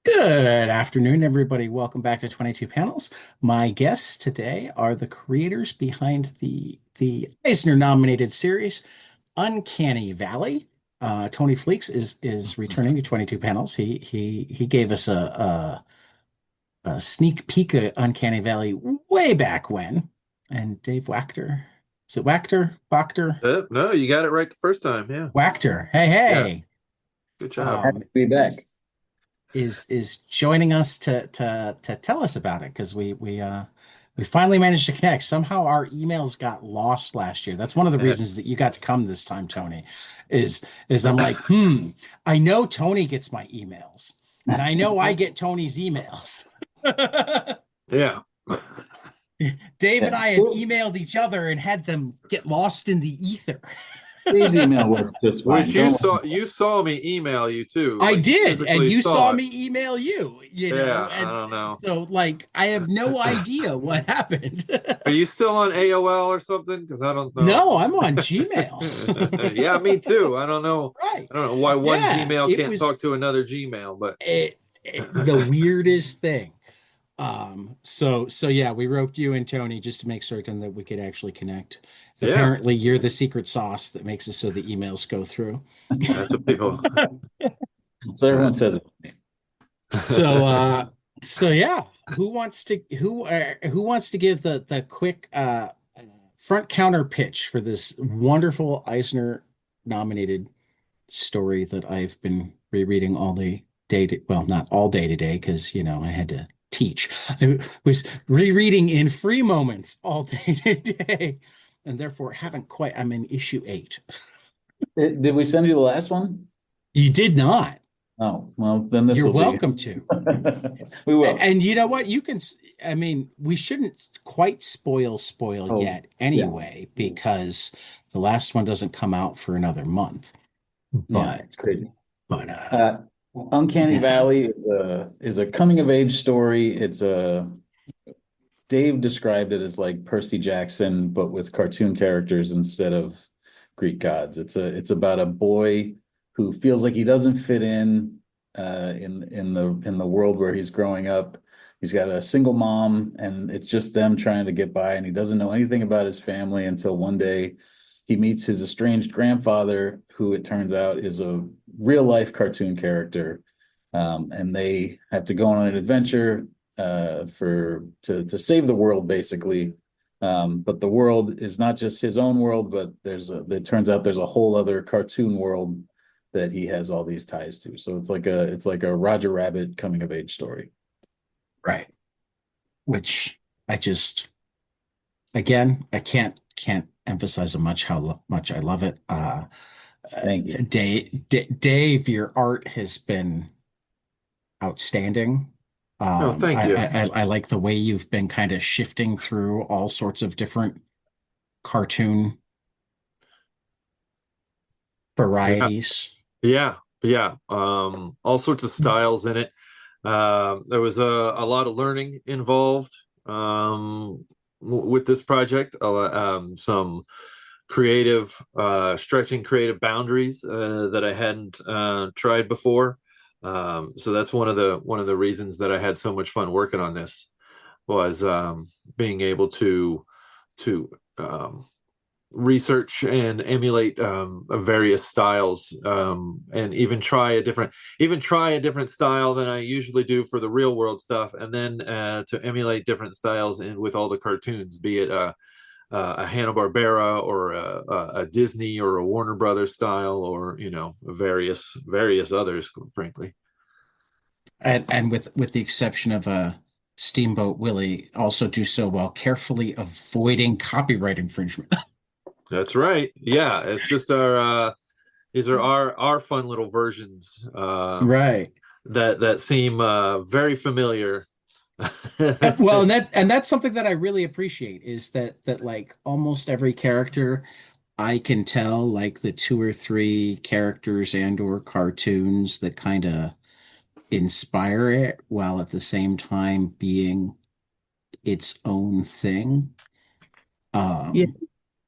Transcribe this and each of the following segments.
Good afternoon, everybody. Welcome back to 22 Panels. My guests today are the creators behind the Eisner nominated series Uncanny Valley. Tony Fleecs is returning to 22 Panels. He gave us a sneak peek at Uncanny Valley way back when. And Dave Wachter, is it Wachter? Wachter? No, you got it right the first time. Yeah. Wachter. Hey, Yeah. hey. Good job. Happy Um, to be back. is joining us to tell us about it because we finally managed to connect. Somehow our emails got lost last year. That's one of the Yeah. reasons that you got to come this time, Tony. Is I'm like, I know Tony gets my emails, and I know I get Tony's emails. Yeah. Dave and Yeah. I have emailed each other and had them get lost in the ether. Please email works just fine. Which you Don't saw worry. you saw me email you too. I Like you did, and physically you saw saw it. me email you, Yeah, I and don't know. so like I have no idea what happened. Are you still on AOL or something? Because I don't know. No, I'm on Gmail. Yeah, me too. I don't know. Right. I don't know why one Yeah, Gmail it can't talk was to another Gmail, but the weirdest thing. So yeah, we roped you and Tony just to make certain that we could actually connect. yeah, Apparently, you're the secret sauce that makes it so the emails go through. that's what people. So everyone That's says it. So so yeah, who wants to give the quick front counter pitch for this wonderful Eisner nominated story that I've been rereading all day well, not all day today because I had to teach. I was rereading in free moments all day today, and therefore haven't quite. I'm in issue 8. Did we send you the last one? You did not. Oh, well, then this You're will be. welcome to. We will. And you know what? I mean, we shouldn't quite spoil Oh, yet yeah. anyway, because the last one doesn't come out for another month. Yeah, But, it's crazy. but, Uh, Uncanny yeah. Valley is a coming of age story. Dave described it as like Percy Jackson, but with cartoon characters instead of Greek gods. It's about a boy who feels like he doesn't fit in the world where he's growing up. He's got a single mom, and it's just them trying to get by, and he doesn't know anything about his family until one day he meets his estranged grandfather, who it turns out is a real life cartoon character. And they have to go on an adventure to save the world, basically. But the world is not just his own world, but it turns out there's a whole other cartoon world that he has all these ties to. So it's like a Roger Rabbit coming of age story. Right. Which I just, again, I can't emphasize much how much I love it. Thank you. Dave, your art has been outstanding. no, thank you. I like the way you've been kind of shifting through all sorts of different cartoon Yeah, varieties. yeah, yeah. All sorts of styles in it. There was a lot of learning involved with this project. Some creative, stretching creative boundaries that I hadn't tried before. So that's one of the reasons that I had so much fun working on this was being able to research and emulate various styles and even try a different style than I usually do for the real world stuff, and then to emulate different styles in with all the cartoons, be it a Hanna-Barbera or a Disney or a Warner Brothers style, or various others, frankly. And with the exception of Steamboat Willie, also do so while carefully avoiding copyright infringement. That's right. Yeah, it's just our these are our fun little versions Right. that seem very familiar. Well, and that's something that I really appreciate is that like almost every character I can tell like the two or three characters and or cartoons that kind of inspire it while at the same time being its own thing. Yeah, Um,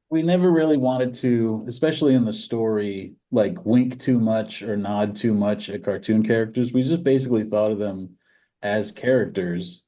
we never really wanted to, especially in the story, like wink too much or nod too much at cartoon characters. We just basically thought of them as characters.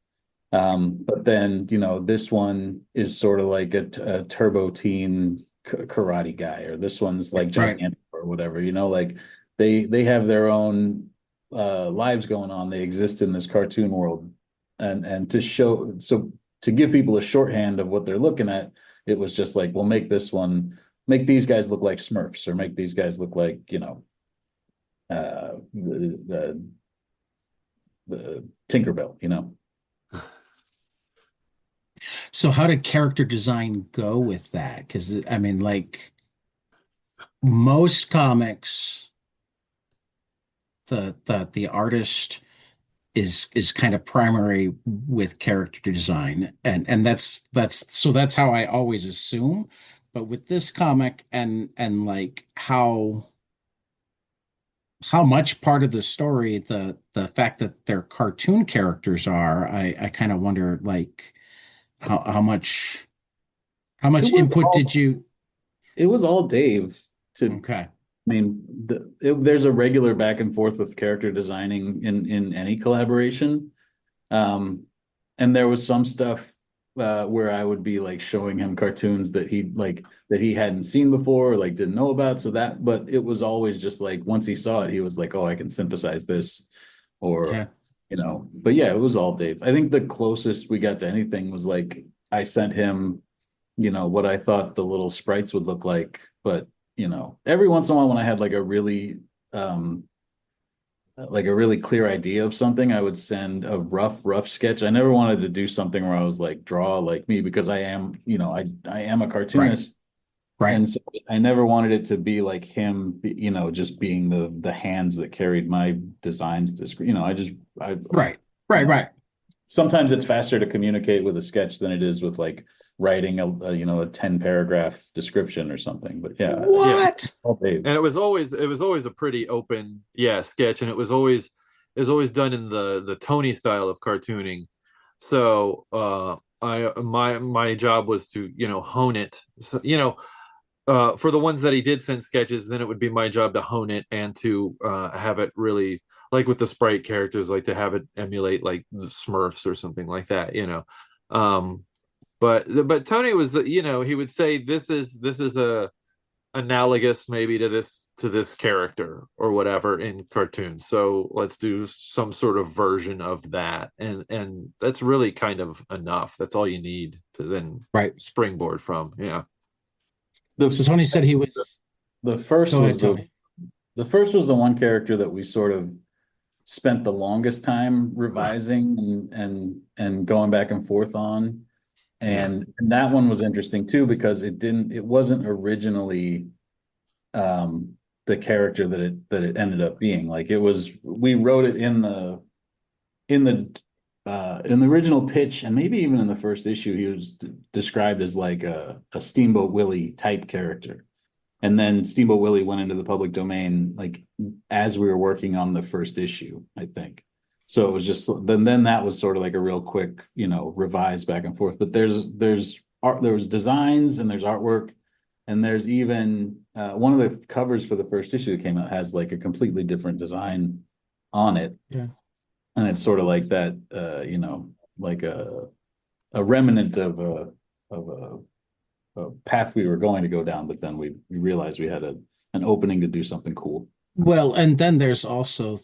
But then, this one is sort of like a turbo teen karate guy, or this one's like Right. gigantic or whatever, like they have their own lives going on. They exist in this cartoon world. And to give people a shorthand of what they're looking at, it was just like, well, make these guys look like Smurfs, or make these guys look like, the Tinkerbell. So how did character design go with that? Because I mean, like most comics, the artist is kind of primary with character design, and that's how I always assume. But with this comic and like how much part of the story the fact that they're cartoon characters are, I kind of wonder like how much It was input all did you? it was all Dave to Okay. I mean, there's a regular back and forth with character designing in any collaboration. Um, and there was some stuff where I would be like showing him cartoons that he hadn't seen before, or like didn't know about. But it was always just like once he saw it, he was like, "Oh, I can synthesize this," or Okay. But yeah, it was all Dave. I think the closest we got to anything was like I sent him, what I thought the little sprites would look like, but every once in a while when I had um like a really clear idea of something, I would send a rough sketch. I never wanted to do something where I was like, draw like me, because I am, I am a Right. cartoonist. Right. And so I never wanted it to be like him, just being the hands that carried my designs to screen. Right. You Right. know, Right. sometimes it's faster to communicate with a sketch than it is with like writing a 10 paragraph description or something. But yeah, Yeah, What? all Dave. and it was always a pretty open, sketch, and it was always done in the Tony style of cartooning. So my job was to hone it. So, for the ones that he did send sketches, then it would be my job to hone it and to have it really, like with the sprite characters, like to have it emulate like the Smurfs or something like that. Um, but Tony was, he would say this is a analogous maybe to this character or whatever in cartoons. So let's do some sort of version of that, and that's really kind of enough. That's all you need to then Right. springboard from. Yeah. The So Tony said he was. the first Go ahead, was Tony. the first was the one character that we sort of spent the longest time revising and going back and forth on. Yeah. And that one was interesting too, because it wasn't originally the character that it ended up being. Like we wrote it in the original pitch, and maybe even in the first issue, he was described as like a Steamboat Willie type character. And then Steamboat Willie went into the public domain like as we were working on the first issue, I think. So it was just then that was sort of like a real quick, revise back and forth. But there's art, there was designs, and there's artwork, and there's even one of the covers for the first issue that came out has like a completely different design on it. Yeah. And it's sort of like that, like a remnant of a path we were going to go down, but then we realized we had an opening to do something cool. Well, and then there's also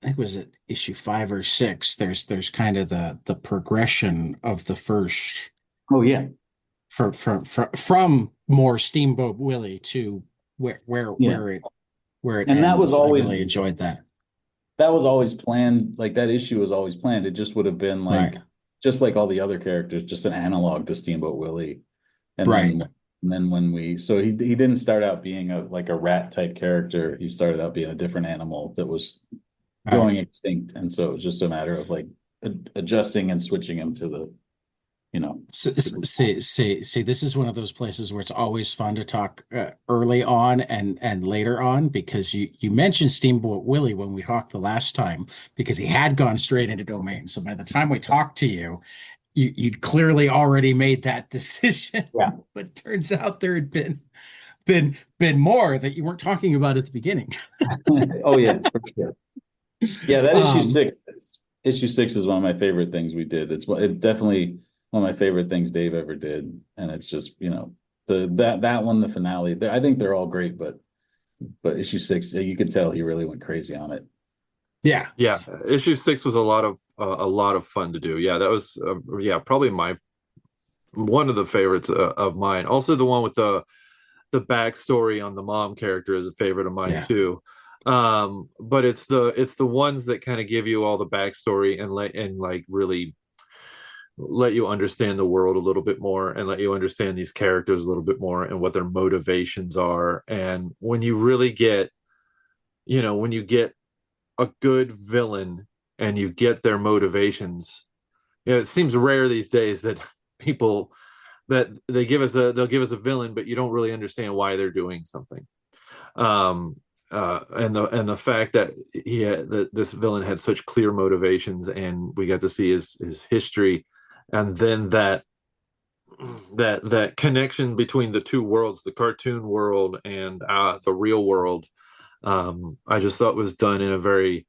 I think was it issue 5 or 6. There's kind of the progression of the first Oh yeah, from more Steamboat Willie to yeah. where it And ends. I really enjoyed that. that was always planned. Like that issue was always planned. It just would have been like Right. just like all the other characters, just an analog to Steamboat Willie. And Right. then when he didn't start out being like a rat type character. He started out being a different animal that was Right. going extinct, and so it was just a matter of like adjusting and switching him to the See, this is one of those places where it's always fun to talk early on and later on, because you mentioned Steamboat Willie when we talked the last time, because he had gone straight into domain. So by the time we talked to you, you'd clearly already made that decision. Yeah. But turns out there had been more that you weren't talking about at the beginning. Oh yeah, for sure. Yeah, that Um, issue six is one of my favorite things we did. It definitely one of my favorite things Dave ever did, and it's just that one, the finale. I think they're all great, but issue six, you could tell he really went crazy on it. yeah. Yeah, issue 6 was a lot of fun to do. Yeah, that was yeah, probably my one of the favorites of mine. Also, the one with the backstory on the mom character is a favorite of mine Yeah. too. But it's the ones that kind of give you all the backstory and like really let you understand the world a little bit more and let you understand these characters a little bit more and what their motivations are. And when you really get, when you get a good villain and you get their motivations, it seems rare these days that people that they'll give us a villain, but you don't really understand why they're doing something. Um, and the fact that that this villain had such clear motivations, and we got to see his history, and then that connection between the two worlds, the cartoon world and the real world. I just thought was done in a very,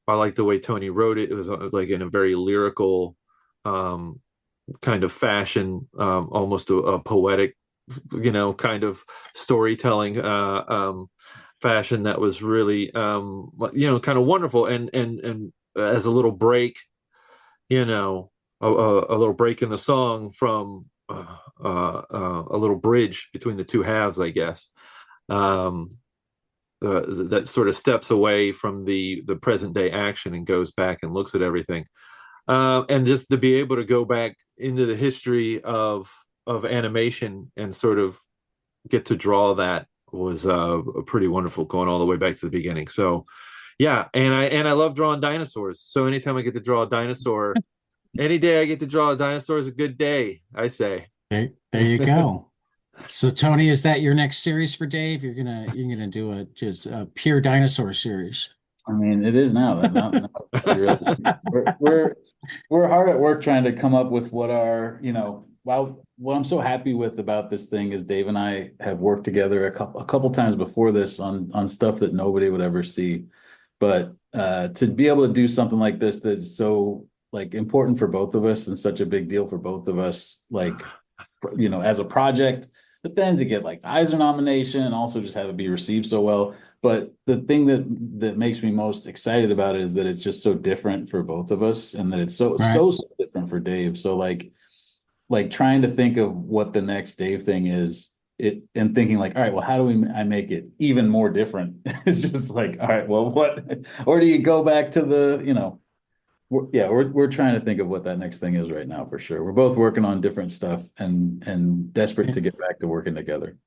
I like the way Tony wrote it. It was like in a very lyrical um, kind of fashion, almost a poetic, kind of storytelling fashion that was really, kind of wonderful. And as a little break, a little break in the song from a little bridge between the two halves, I guess. Um, that sort of steps away from the present day action and goes back and looks at everything, and just to be able to go back into the history of animation and sort of get to draw that was pretty wonderful, going all the way back to the beginning. So yeah, and I love drawing dinosaurs, so anytime I get to draw a dinosaur, any day I get to draw a dinosaur is a good day, I say. There you go. So Tony, is that your next series for Dave? You're gonna do just a pure dinosaur series. I mean, it is now. We're hard at work trying to come up with what what I'm so happy with about this thing is Dave and I have worked together a couple times before this on stuff that nobody would ever see. But to be able to do something like this that's so like important for both of us and such a big deal for both of us, like as a project, but then to get like the Eisner nomination and also just have it be received so well. But the thing that makes me most excited about it is that it's just so different for both of us, and that it's Right. so different for Dave. So like trying to think of what the next Dave thing is, and thinking like, all right, well, how do I make it even more different? It's just like, all right, well, what, or do you go back to we're trying to think of what that next thing is right now for sure. We're both working on different stuff and desperate to get back to working together.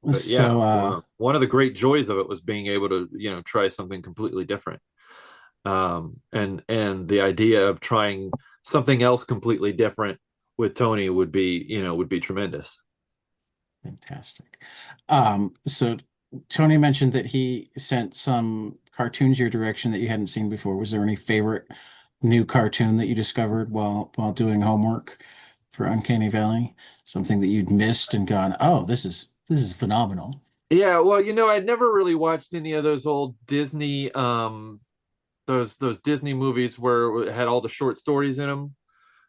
But yeah, So one of the great joys of it was being able to try something completely different. And the idea of trying something else completely different with Tony would be tremendous. fantastic. So Tony mentioned that he sent some cartoons your direction that you hadn't seen before. Was there any favorite new cartoon that you discovered while doing homework for Uncanny Valley? Something that you'd missed and gone, oh, this is phenomenal. Yeah, well, I'd never really watched any of those old Disney those Disney movies where it had all the short stories in them.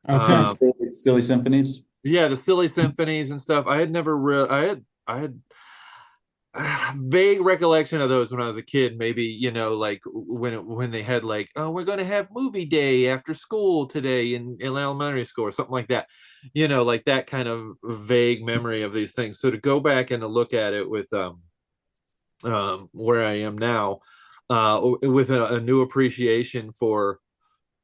Okay. Silly symphonies. Yeah, the silly symphonies and stuff. I had never I had vague recollection of those when I was a kid. Maybe like when they had like, oh, we're going to have movie day after school today in elementary school or something like that. Like that kind of vague memory of these things. So to go back and to look at it with where I am now, with a new appreciation for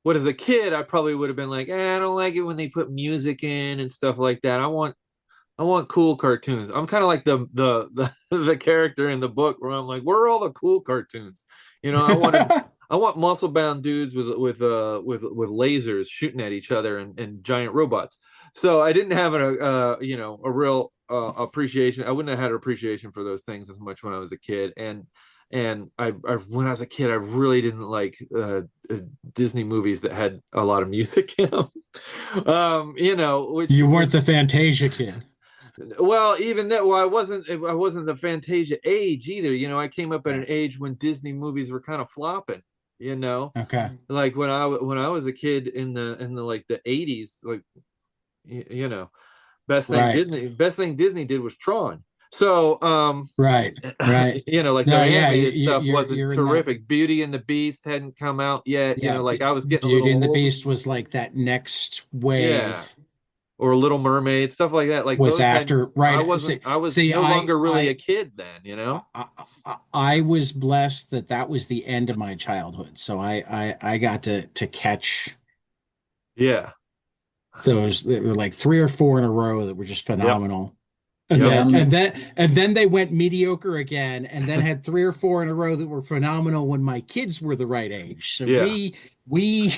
what, as a kid I probably would have been like, I don't like it when they put music in and stuff like that. I want cool cartoons. I'm kind of like the character in the book where I'm like, where are all the cool cartoons? I want muscle bound dudes with lasers shooting at each other and giant robots. So I didn't have a real appreciation. I wouldn't have had an appreciation for those things as much when I was a kid. And And I when I was a kid, I really didn't like Disney movies that had a lot of music in them. You weren't which the Fantasia kid. well, even that, well, I wasn't the Fantasia age either. I came up at an age when Disney movies were kind of flopping. You know, Okay. like when I was a kid in the like the 80s, like you know, Right. best thing Disney did was Tron. So Right. Right. like No, their yeah, animated stuff wasn't you're in that. terrific. Beauty and the Beast hadn't come out yet. Yeah, Like I was getting a Beauty little and the old. Beast was like that next Yeah. wave Or Little Mermaid, stuff like that. Like was those had after, right? See, I was see, no longer really a kid then, I was blessed that that was the end of my childhood. So I got to catch Yeah. those. There were like three or four in a row that were just Yep. phenomenal. And Yep. Yeah, then and then they went mediocre again, and then had three or four in a row that were phenomenal when my kids were the right age. So Yeah. we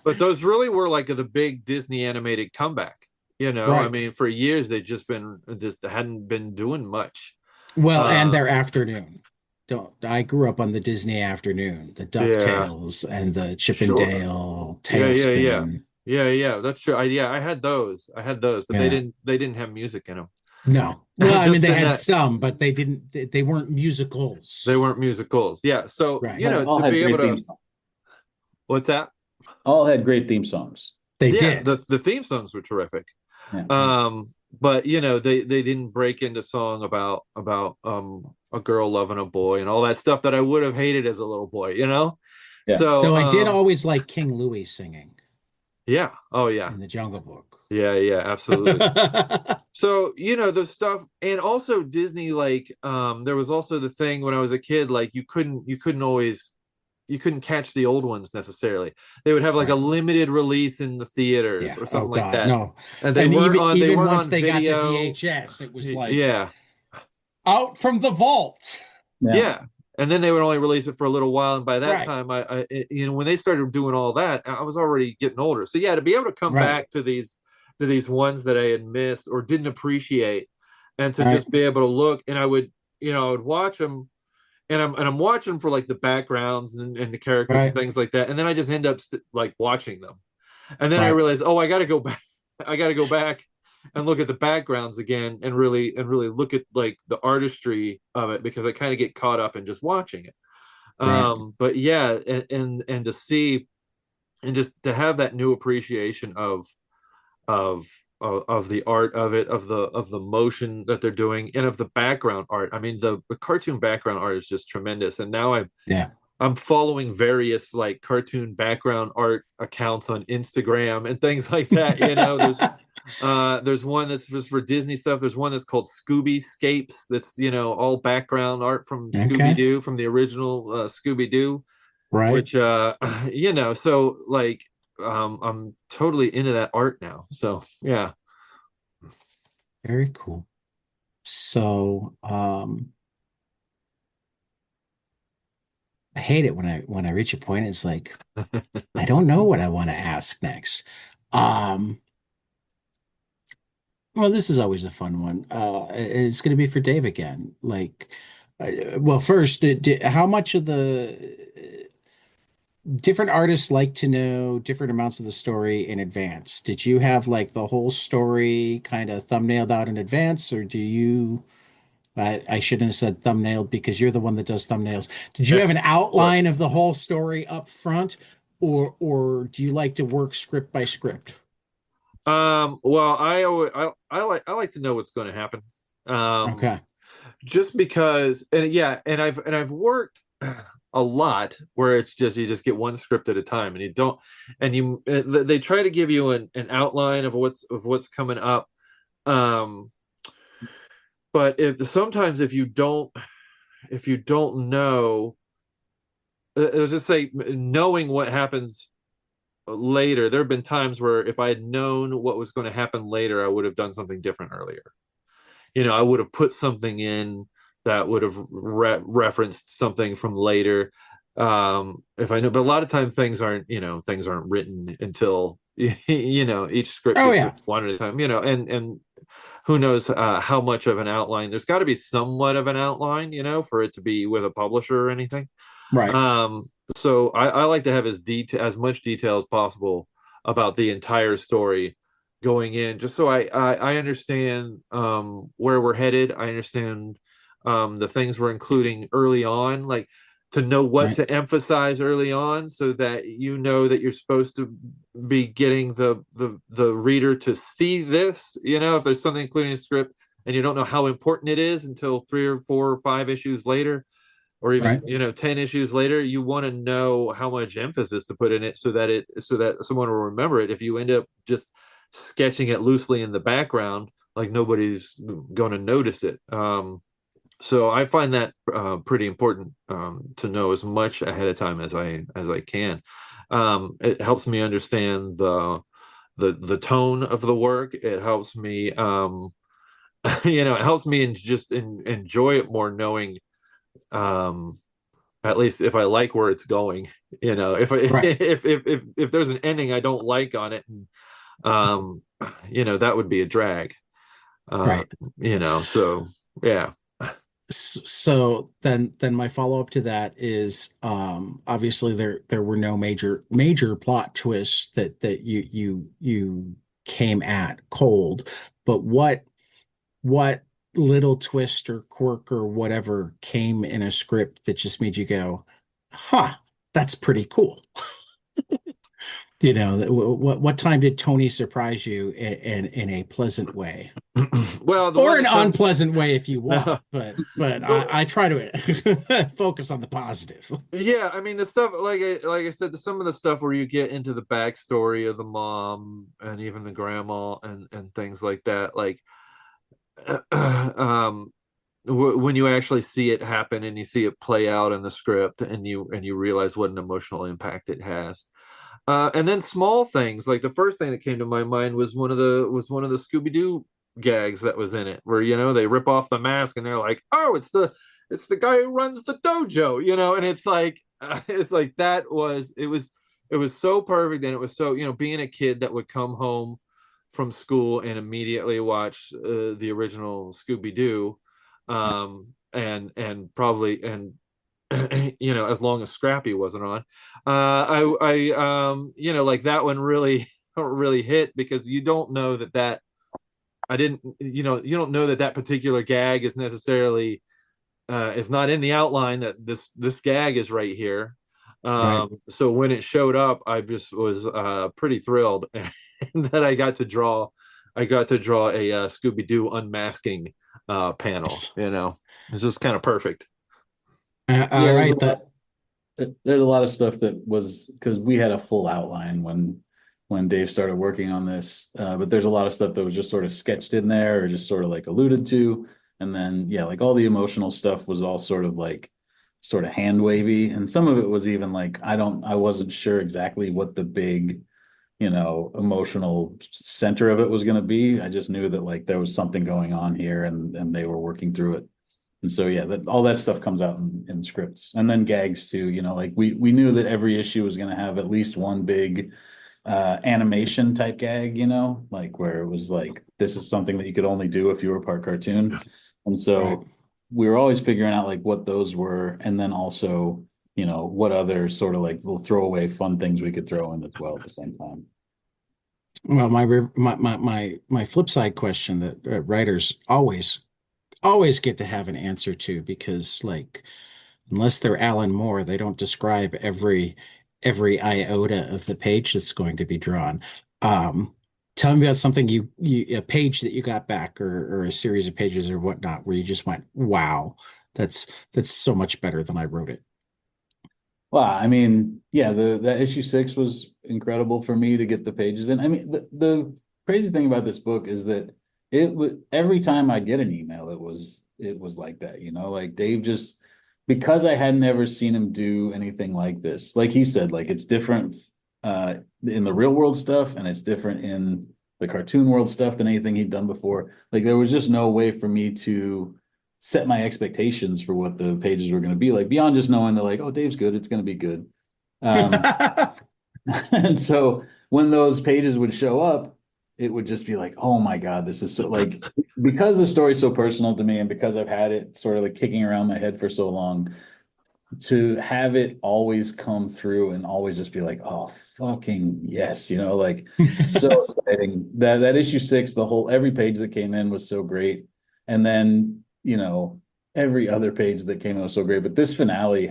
But those really were like the big Disney animated comeback. I right. mean, for years they just hadn't been doing much. Well, and Uh, their afternoon. Don't I grew up on the Disney afternoon, the yeah, DuckTales and the Chip and sure. Dale Yeah, yeah, yeah. Tailspin. Yeah, that's true. I had those. But Yeah. they didn't have music in them. No. Well, I mean Just they in had that some, but they weren't they musicals. weren't musicals. Yeah. So, Right. all to had be able great to, theme songs. what's that? All had great theme songs. They Yeah, did. the theme songs were terrific. Yeah. But they didn't break into song about a girl loving a boy and all that stuff that I would have hated as a little boy. Yeah. So Though I did always like King Louis singing yeah. Oh yeah. in the Jungle Book. Yeah, absolutely. So, the stuff, and also Disney, like there was also the thing when I was a kid, like you couldn't catch the old ones necessarily. They would have like a Right. limited release in the theaters Yeah. or Oh something like God, that. no. And And they even weren't once on they got to video. VHS, it was like Yeah. out from the vault. Yeah. Yeah. And then they would only release it for a little while. And by that Right. time, when they started doing all that, I was already getting older. So yeah, to be able to come Right. back to these ones that I had missed or didn't appreciate, and to Right. just be able to look, and I would watch them, and I'm watching for like the backgrounds and the characters and Right. things like that, and then I just end up like watching them, and then I Right. realized, oh, I got to go back, I got to go back and look at the backgrounds again, and really look at like the artistry of it, because I kind of get caught up in just watching it. Right. But yeah, and to see, and just to have that new appreciation of of the art of it, of the motion that they're doing, and of the background art. I mean, the cartoon background art is just tremendous. And now Yeah. I'm following various like cartoon background art accounts on Instagram and things like that. There's one that's just for Disney stuff. There's one that's called Scooby Scapes. That's all background art from Scooby Okay. Doo, from the original Scooby Doo. Right. Which so like I'm totally into that art now. So yeah. Very cool. So, I hate it when I reach a point, it's like, I don't know what I want to ask next. Um, well, this is always a fun one. It's going to be for Dave again. Like, well, first, how much of the different artists like to know different amounts of the story in advance? Did you have like the whole story kind of thumbnailed out in advance, or do you? I shouldn't have said thumbnailed because you're the one that does thumbnails. Did you Yeah. have an Sorry. outline of the whole story up front, or do you like to work script by script? Well, I like to know what's going to happen. Okay. Just because, and yeah, and I've worked a lot where it's just you just get one script at a time, and you don't, and they try to give you an outline of what's coming up. But sometimes if you don't know, let's just say, knowing what happens later, there have been times where if I had known what was going to happen later, I would have done something different earlier. I would have put something in that would have referenced something from later. If I know, but a lot of times things aren't written until each script Oh gets yeah. written one at a time, and who knows how much of an outline. There's got to be somewhat of an outline, for it to be with a publisher or anything. Right. So I like to have as much detail as possible about the entire story going in, just so I understand where we're headed. I understand the things we're including early on, like to know what Right. to emphasize early on, so that that you're supposed to be getting the reader to see this. If there's something including a script and you don't know how important it is until 3 or 4 or 5 issues later, or even Right. 10 issues later, you want to know how much emphasis to put in it, so that someone will remember it. If you end up just sketching it loosely in the background, like, nobody's going to notice it. So I find that pretty important, to know as much ahead of time as I can. It helps me understand the tone of the work. It helps me it helps me enjoy it more, knowing, at least if I like where it's going. If I Right. if there's an ending I don't like on it, and that would be a drag. uh Right. so yeah. So then my follow-up to that is, obviously there were no major plot twists that you came at cold, but what little twist or quirk or whatever came in a script that just made you go, huh, that's pretty cool. What time did Tony surprise you in a pleasant way? Well, the Or one an that comes unpleasant way if you want, no. but Well, I try to focus on the positive. yeah, I mean, the stuff, like I said, some of the stuff where you get into the backstory of the mom and even the grandma, and things like that, like, um when you actually see it happen and you see it play out in the script, and you realize what an emotional impact it has. And then small things, like the first thing that came to my mind was one of the Scooby-Doo gags that was in it, where they rip off the mask and they're like, "Oh, it's the guy who runs the dojo," and it's like, it was so perfect. And it was so, being a kid that would come home from school and immediately watch the original Scooby-Doo, and probably, and as long as Scrappy wasn't on, like, that one really really hit, because you don't know that I didn't you don't know that particular gag is necessarily, is not in the outline, that this gag is right here. Right. So when it showed up, I just was pretty thrilled that I got to draw a Scooby-Doo unmasking panel. It's just kind of perfect. Yeah, All right. That there's a lot of stuff that was because we had a full outline when Dave started working on this, but there's a lot of stuff that was just sort of sketched in there or just sort of like alluded to, and then yeah, like all the emotional stuff was all sort of hand wavy, and some of it was even like I wasn't sure exactly what the big emotional center of it was going to be. I just knew that like there was something going on here, and they were working through it. And so yeah, all that stuff comes out in scripts, and then gags too. Like we knew that every issue was going to have at least one big animation type gag. Like where it was like this is something that you could only do if you were part cartoon, and right. so we were always figuring out like what those were, and then also what other sort of like little throwaway fun things we could throw in as well at the same time. Well, my flip side question that writers always get to have an answer to, because like unless they're Alan Moore, they don't describe every iota of the page that's going to be drawn. Um, Tell me about something a page that you got back, or a series of pages or whatnot, where you just went, wow, that's so much better than I wrote it. Well, I mean, yeah, the issue 6 was incredible for me to get the pages in. I mean, the crazy thing about this book is that it was every time I get an email, it was like that, like Dave just because I hadn't ever seen him do anything like this. Like he said, like it's different in the real world stuff, and it's different in the cartoon world stuff than anything he'd done before. Like there was just no way for me to set my expectations for what the pages were going to be like beyond just knowing that like, oh, Dave's good, it's going to be good. Um, and so when those pages would show up, it would just be like, oh my God, this is so like, because the story's so personal to me and because I've had it sort of like kicking around my head for so long, to have it always come through and always just be like, oh fucking yes, like so exciting. That issue 6, every page that came in was so great. And then, every other page that came in was so great. But this finale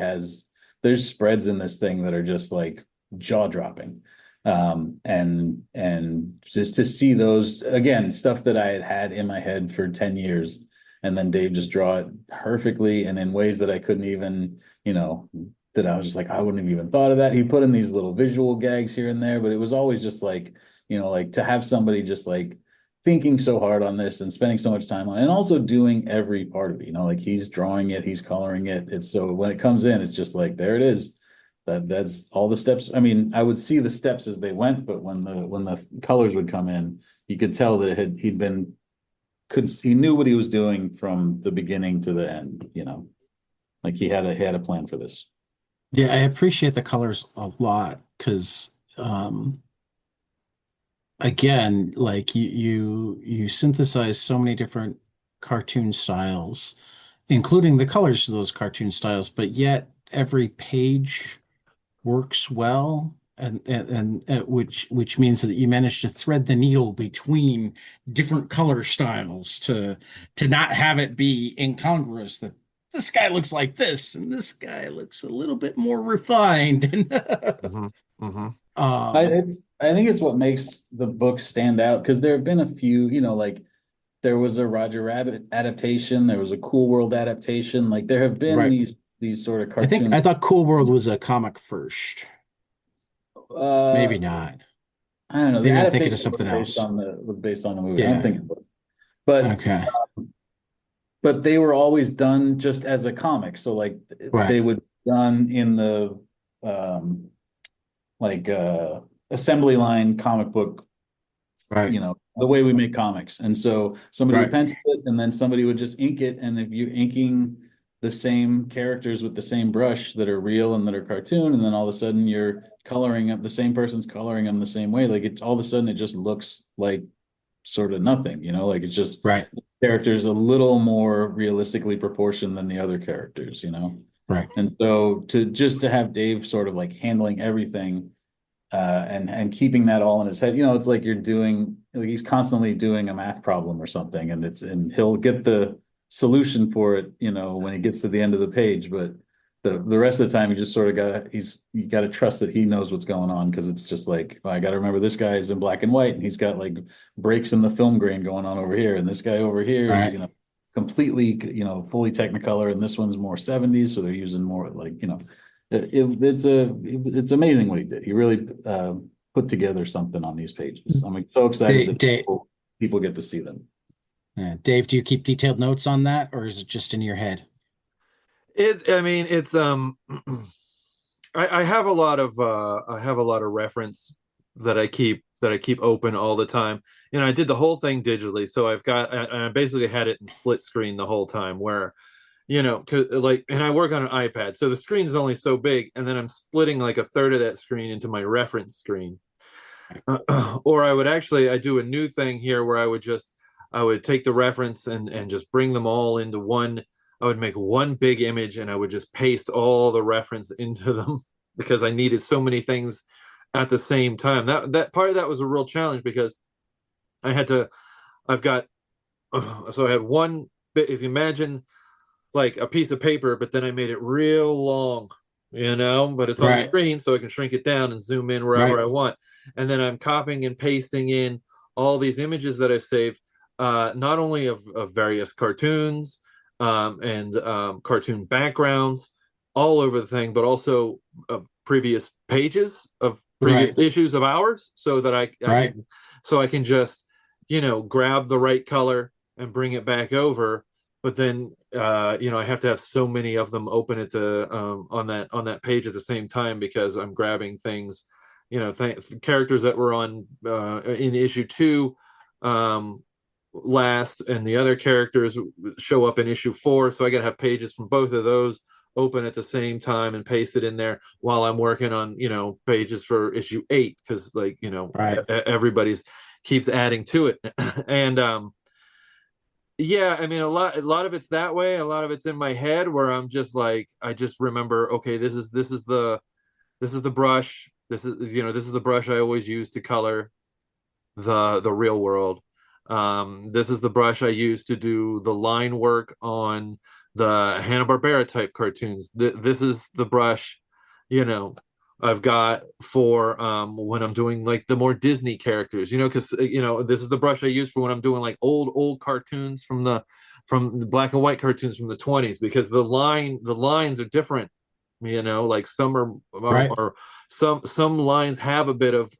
there's spreads in this thing that are just like jaw dropping. And just to see those again, stuff that I had in my head for 10 years, and then Dave just draw it perfectly and in ways that I couldn't even, that I was just like, I wouldn't have even thought of that. He put in these little visual gags here and there, but it was always just like, like to have somebody just like thinking so hard on this and spending so much time on it, and also doing every part of it, like he's drawing it, he's coloring it. It's so when it comes in, it's just like, there it is. That's all the steps. I mean, I would see the steps as they went, but when the colors would come in, you could tell that he knew what he was doing from the beginning to the end, like he had a plan for this. Yeah, I appreciate the colors a lot because again, like you synthesize so many different cartoon styles, including the colors of those cartoon styles, but yet every page works well, and which means that you manage to thread the needle between different color styles to not have it be incongruous that this guy looks like this and this guy looks a little bit more refined. Mm-hmm. Mm-hmm. I think it's what makes the book stand out, because there have been a few, like there was a Roger Rabbit adaptation, there was a Cool World adaptation, like there have been Right. these sort of I cartoons. thought Cool World was a comic first. uh Maybe not. I don't know. The Maybe I'm thinking adaptation of something else. was based on the movie. I don't Yeah. think it was. But Okay. they were always done just as a comic. So like Right. they would be done in the um like assembly line comic book, Right. the way we make comics. And so somebody would Right. pencil it and then somebody would just ink it. And if you're inking the same characters with the same brush that are real and that are cartoon, and then all of a sudden you're coloring up, the same person's coloring them the same way, like it all of a sudden it just looks like sort of nothing, like it's just Right. characters a little more realistically proportioned than the other characters. Right. And so to have Dave sort of like handling everything, and keeping that all in his head, it's like he's constantly doing a math problem or something, and he'll get the solution for it, when he gets to the end of the page. But the rest of the time, you just sort of you got to trust that he knows what's going on, because it's just like, well, I got to remember this guy is in black and white and he's got like breaks in the film grain going on over here, and this guy over here is, Right. completely, fully Technicolor, and this one's more 70s, so they're using more like, it's amazing what he did. He really put together something on these pages. I'm so excited that Dave, people get to see them. Dave, do you keep detailed notes on that, or is it just in your head? I mean, it's I have a lot of reference that I keep open all the time. I did the whole thing digitally, so I basically had it in split screen the whole time, where and I work on an iPad, so the screen is only so big, and then I'm splitting like a third of that screen into my reference screen. Or I do a new thing here where I would take the reference and just bring them all into one. I would make one big image and I would just paste all the reference into them because I needed so many things at the same time. That part of that was a real challenge, because I've got so I had one bit. If you imagine like a piece of paper, but then I made it real long, but it's on the Right. screen, so I can shrink it down and zoom in wherever I want. And then I'm copying and pasting in all these images that I've saved, not only of various cartoons and cartoon backgrounds all over the thing, but also previous pages of previous issues of ours, so that I can just grab the right color and bring it back over. But then I have to have so many of them open at the on that page at the same time, because I'm grabbing things, characters that were on in issue 2 last, and the other characters show up in issue 4, so I got to have pages from both of those open at the same time and paste it in there while I'm working on, pages for issue 8, because like, Right. everybody's keeps adding to it. And yeah, I mean, a lot of it's that way. A lot of it's in my head where I'm just like, I just remember, okay, this is the brush. This is the brush I always use to color the real world. This is the brush I use to do the line work on the Hanna-Barbera type cartoons. This is the brush, you know, I've got for when I'm doing like the more Disney characters, because this is the brush I use for when I'm doing like old cartoons from the black and white cartoons from the 20s, because the lines are different. Like some Right. are some lines have a bit of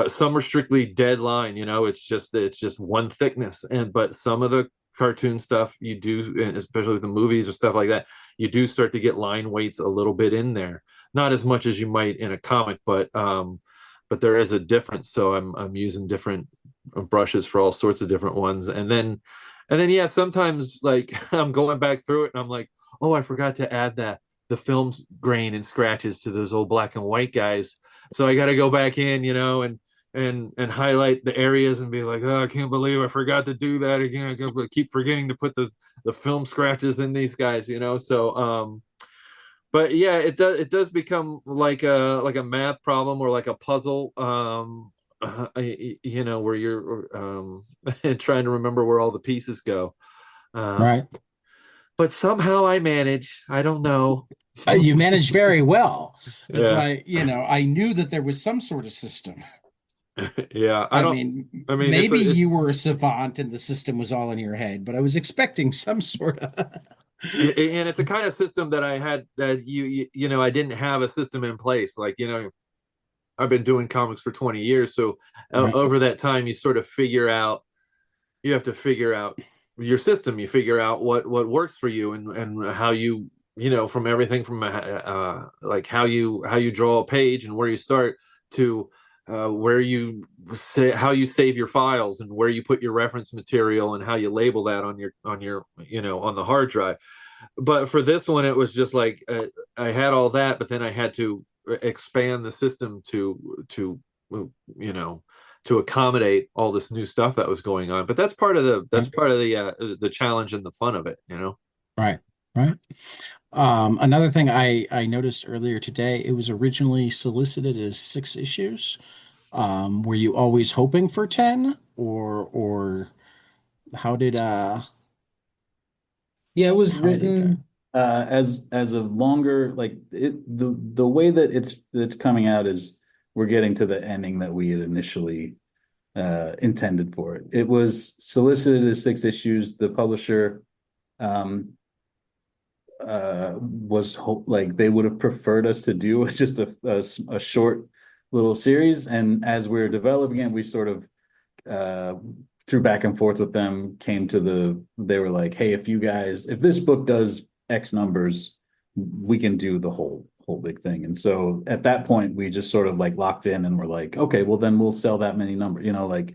some are strictly dead line, it's just one thickness. But some of the cartoon stuff you do, especially with the movies or stuff like that, you do start to get line weights a little bit in there. Not as much as you might in a comic, but there is a difference. So I'm using different brushes for all sorts of different ones. And then yeah, sometimes like I'm going back through it and I'm like, oh, I forgot to add the film grain and scratches to those old black and white guys. So I got to go back in, and highlight the areas and be like, oh, I can't believe I forgot to do that again. I keep forgetting to put the film scratches in these guys, So but yeah, it does become like a math problem or like a puzzle, where you're trying to remember where all the pieces go. Right. But somehow I manage. I don't know. You managed very well. That's Yeah. why, I knew that there was some sort of system. Yeah, I I don't. mean, I mean, maybe you were a savant and the system was all in your head, but I was expecting some sort of. and it's a kind of system that I had that I didn't have a system in place. Like, I've been doing comics for 20 years, so Right. over that time, you sort of figure out. You have to figure out your system. You figure out what works for you, and how you, from everything from like how you draw a page and where you start to where you say how you save your files and where you put your reference material and how you label that on your on the hard drive. But for this one, it was just like I had all that, but then I had to expand the system to you know to accommodate all this new stuff that was going on. But that's part of the challenge and the fun of it. Right. Right. Another thing I noticed earlier today, it was originally solicited as 6 issues. Were you always hoping for 10, or how did Yeah, it was how did written as a longer, like the way that it's coming out is we're getting to the ending that we had initially intended for it. It was solicited as 6 issues. The publisher um like they would have preferred us to do just a short little series, and as we were developing it, we sort of through back and forth with them came to they were like, hey, if this book does X numbers, we can do the whole big thing. And so at that point we just sort of like locked in and we're like, okay, well then we'll sell that many numbers, like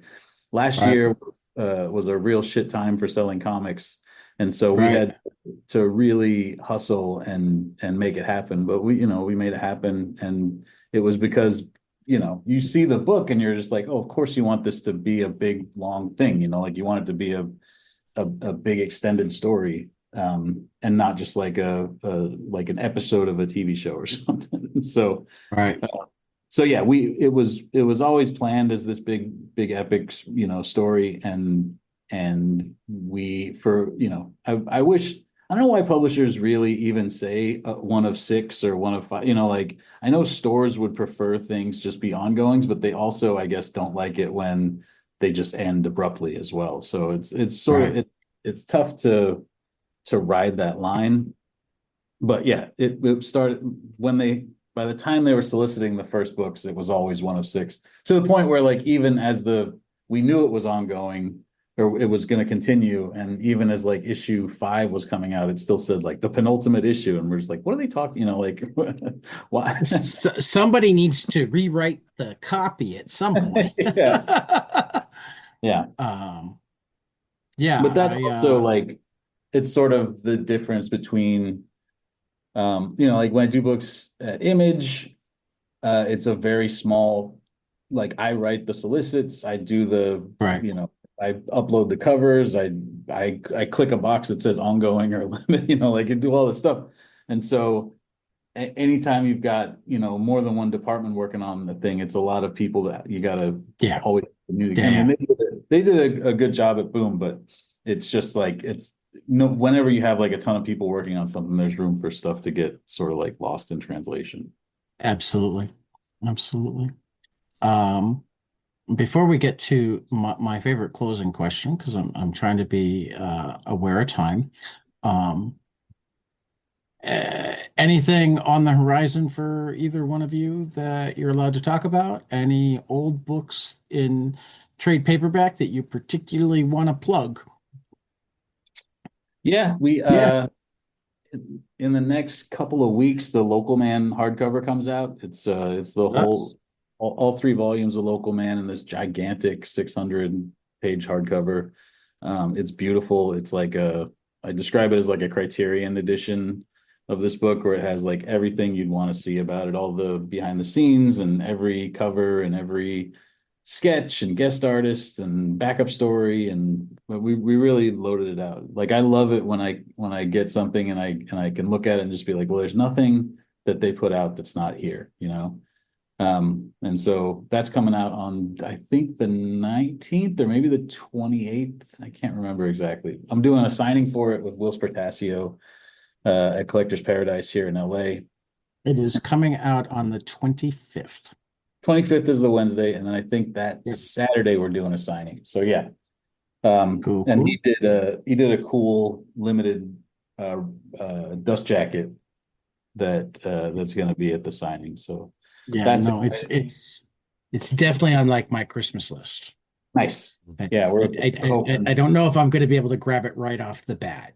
last right, year was a real shit time for selling comics, and so we right, had to really hustle and make it happen. But we made it happen, and it was because you see the book and you're just like, oh, of course you want this to be a big long thing, like you want it to be a big extended story, and not just like like an episode of a TV show or something. So right, yeah, it was always planned as this big epic story, and we for I wish, I don't know why publishers really even say one of 6 or one of 5. Like I know stores would prefer things just be ongoings, but they also, I guess, don't like it when they just end abruptly as well. So it's sort of right. it's tough to ride that line. But yeah, it started when by the time they were soliciting the first books, it was always one of 6, to the point where like even as we knew it was ongoing or it was going to continue, and even as like issue 5 was coming out, it still said like the penultimate issue, and we're just like, what are they talking, like why? Somebody needs to rewrite the copy at some point. Yeah, yeah. Um, yeah, But that I also, like, it's sort of the difference between Like when I do books at Image, it's a very small, like I write the solicits, I do Right. I upload the covers, I click a box that says ongoing or limit, like I do all this stuff. And so anytime you've got, more than one department working on the thing, it's a lot of people that you gotta Yeah. always communicate. I Yeah. mean, they did a good job at Boom, but it's just like whenever you have like a ton of people working on something, there's room for stuff to get sort of like lost in translation. Absolutely. Absolutely. Um, Before we get to my favorite closing question, because I'm trying to be aware of time. Um, Anything on the horizon for either one of you that you're allowed to talk about? Any old books in trade paperback that you particularly want to plug? Yeah, we Yeah. in the next couple of weeks, the Local Man hardcover comes out. It's the That's all three volumes of Local Man in this gigantic 600-page hardcover. It's beautiful. It's like I describe it as like a Criterion edition of this book, where it has like everything you'd want to see about it, all the behind the scenes and every cover and every sketch and guest artist and backup story, and we really loaded it out. Like I love it when I get something and I can look at it and just be like, well, there's nothing that they put out that's not here. And so that's coming out on, I think, the 19th or maybe the 28th. I can't remember exactly. I'm doing a signing for it with Will Spartasio at Collector's Paradise here in LA. it is coming out on the 25th. 25th is the Wednesday, and then I think that Yep. Saturday we're doing a signing. So yeah. Cool, And cool. he did a cool limited dust jacket that's going to be at the signing. So Yeah, that's no, exciting. it's definitely on like my Christmas list. Nice. I, Yeah, we're I hoping. don't know if I'm going to be able to grab it right off the bat,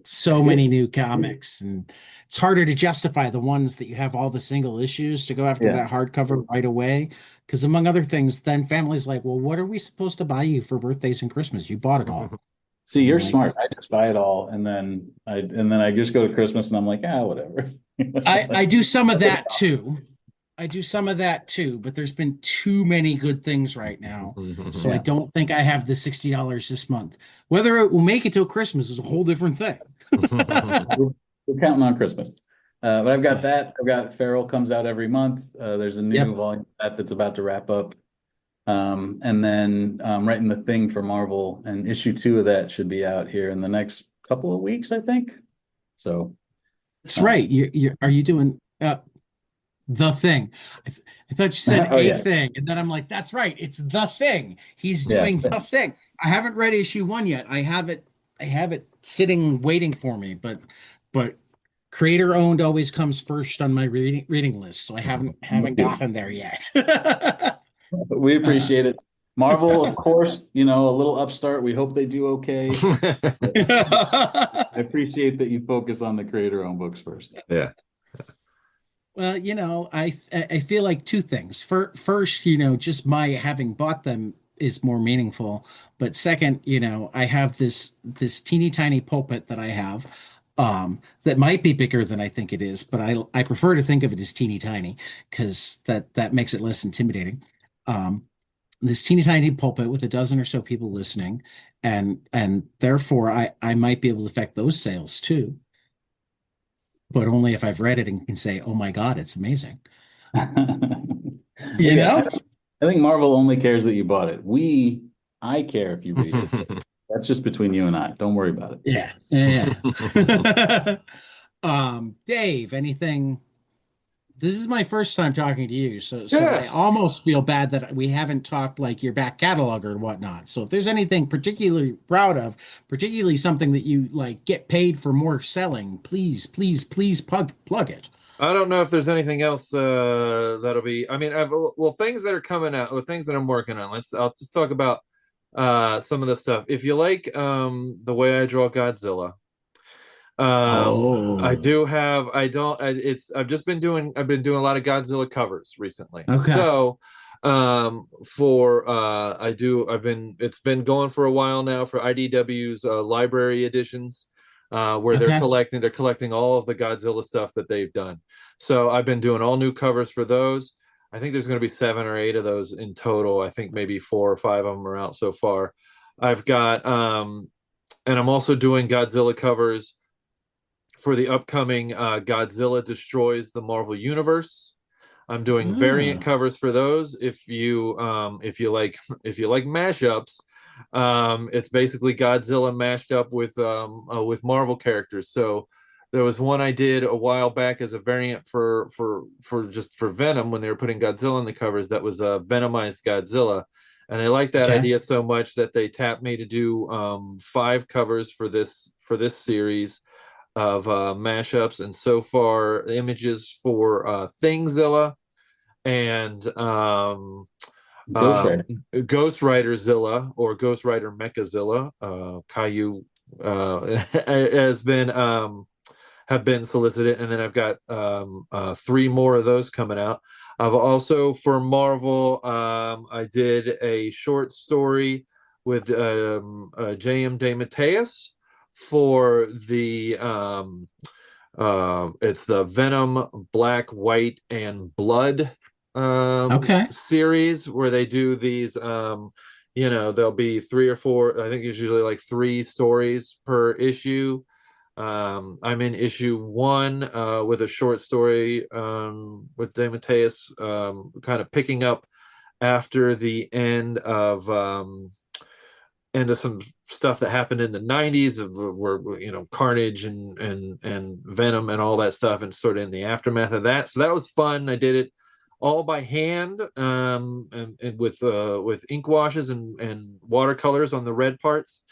So many new comics, and it's harder to justify the ones that you have all the single issues to go after Yeah. that hardcover right away. Because among other things, then families like, well, what are we supposed to buy you for birthdays and Christmas? You bought it all. See, And you're like, smart. I just buy it all, and then I just go to Christmas, and I'm like, whatever. I do some of that too. I do some of that too, but there's been too many good things right now. So I Yeah. don't think I have the $60 this month. Whether it will make it till Christmas is a whole different thing. We're counting on Christmas. But I've got Yeah. that. I've got Feral comes out every month. There's a new Yep. volume of that's about to wrap up. And then writing the Thing for Marvel, and issue 2 of that should be out here in the next couple of weeks, I think. So That's right. Are you doing the Thing? I thought you said oh a yeah, thing, and then I'm like, that's right. It's the Thing. He's yeah. doing the Thing. I haven't read issue 1 yet. I have it. I have it sitting waiting for me, but creator owned always comes first on my reading list, so I haven't gotten there yet. We Uh, appreciate it. Marvel, of course, a little upstart. We hope they do okay. I appreciate that you focus on the creator-owned books first. Yeah. Well, I feel like two things. First, just my having bought them is more meaningful. But second, I have this teeny tiny pulpit that I have, that might be bigger than I think it is, but I prefer to think of it as teeny tiny because that makes it less intimidating. Um, this teeny tiny pulpit with a dozen or so people listening, and therefore I might be able to affect those sales too, but only if I've read it and can say, "Oh my God, it's amazing." Well, You yeah, know? I think Marvel only cares that you bought it. I care if you read it. That's just between you and I. Don't worry about it. Yeah. Yeah. Yeah. Dave, anything? This is my first time talking to you, so Yeah. I almost feel bad that we haven't talked like your back catalog or whatnot. So if there's anything particularly proud of, particularly something that you like get paid for more selling, please plug it. I don't know if there's anything else that'll be. I mean, well, things that are coming out, or things that I'm working on. I'll just talk about some of the stuff. If you like the way I draw Godzilla, I Oh, do have. I don't. It's. I've been doing a lot of Godzilla covers recently. okay. So for I've been. It's been going for a while now for IDW's library editions. where they're Okay. collecting all of the Godzilla stuff that they've done. So I've been doing all new covers for those. I think there's going to be 7 or 8 of those in total. I think maybe 4 or 5 of them are out so far. I've got and I'm also doing Godzilla covers for the upcoming Godzilla Destroys the Marvel Universe. I'm doing variant covers for those. If you like mashups, it's basically Godzilla mashed up with Marvel characters. So there was one I did a while back as a variant for Venom when they were putting Godzilla in the covers. That was a Venomized Godzilla, and they liked that idea so much that they tapped me to do 5 covers for this series of mashups. And so far, images for Thingzilla and Ghost Rider Zilla, or Ghost Rider Mechazilla, Caillou has been have been solicited, and then I've got 3 more of those coming out. I've also, for Marvel, I did a short story with J.M. DeMatteis for the it's the Venom Black, White, and Blood series, where they do these there'll be 3 or 4, I think it's usually like 3 stories per issue. I'm in issue 1 with a short story with DeMatteis, kind of picking up after the end of some stuff that happened in the 90s of where Carnage and Venom and all that stuff, and sort of in the aftermath of that. So that was fun. I did it all by hand, and with ink washes and watercolors on the red parts.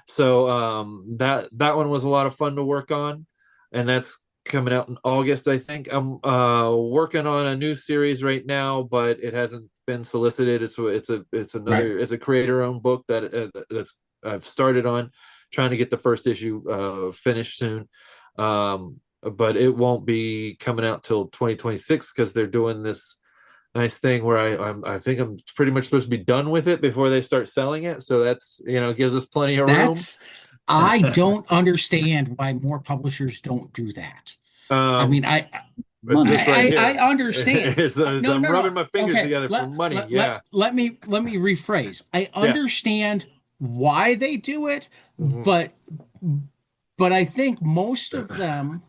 So that one was a lot of fun to work on, and that's coming out in August, I think. I'm working on a new series right now, but it hasn't been solicited. It's a creator-owned book that's I've started on, trying to get the first issue finished soon. But it won't be coming out till 2026 because they're doing this nice thing where I think I'm pretty much supposed to be done with it before they start selling it. So that's, gives us plenty of room. I don't understand why more publishers don't do that. I mean, I understand. I'm rubbing my fingers together for money. Let me rephrase. I understand why they do it, but I think most of them,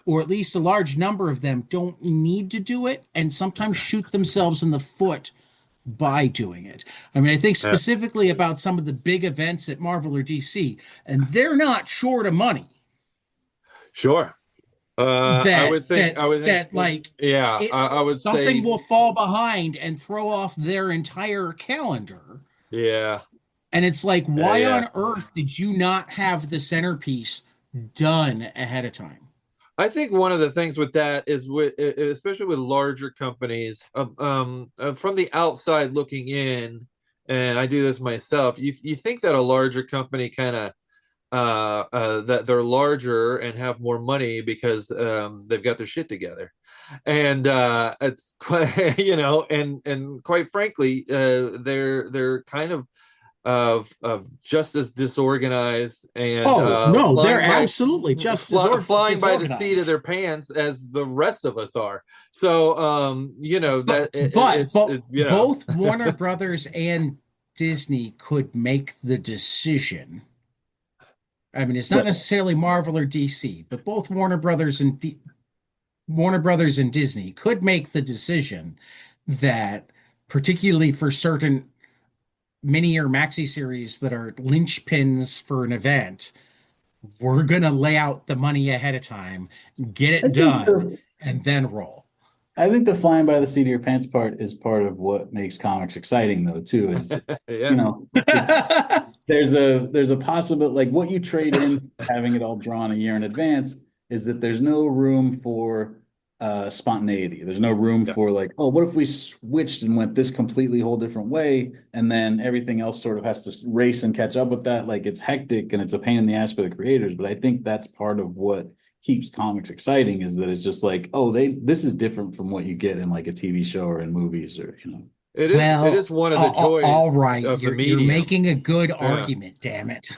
or at least a large number of them, don't need to do it, and sometimes shoot themselves in the foot by doing it. I mean, I think specifically about some of the big events at Marvel or DC, and they're not short of money. Sure. I would think like, I would something say will fall behind and throw off their entire calendar. Yeah. And it's like, why on earth did you not have the centerpiece done ahead of time? I think one of the things with that is, especially with larger companies, from the outside looking in, and I do this myself, you think that a larger company kind of that they're larger and have more money because they've got their shit together, and it's quite, and quite frankly, they're kind of just as disorganized and they're absolutely just flying by the seat of their pants as the rest of us are. So both Warner Brothers and Disney could make the decision. I mean, it's not necessarily Marvel or DC, but both Warner Brothers and Disney could make the decision that, particularly for certain mini or maxi series that are linchpins for an event, we're going to lay out the money ahead of time, get it done, and then roll. I think the flying by the seat of your pants part is part of what makes comics exciting, though, too, is, there's a possible, like, what you trade in having it all drawn a year in advance is that there's no room for spontaneity. There's no room for, like, oh, what if we switched and went this completely whole different way, and then everything else sort of has to race and catch up with that. Like, it's hectic and it's a pain in the ass for the creators, but I think that's part of what keeps comics exciting, is that it's just like, oh, this is different from what you get in like a TV show or in movies, or it is Well, one of the all joys right. of the You're medium. making a good Yeah. argument, damn it.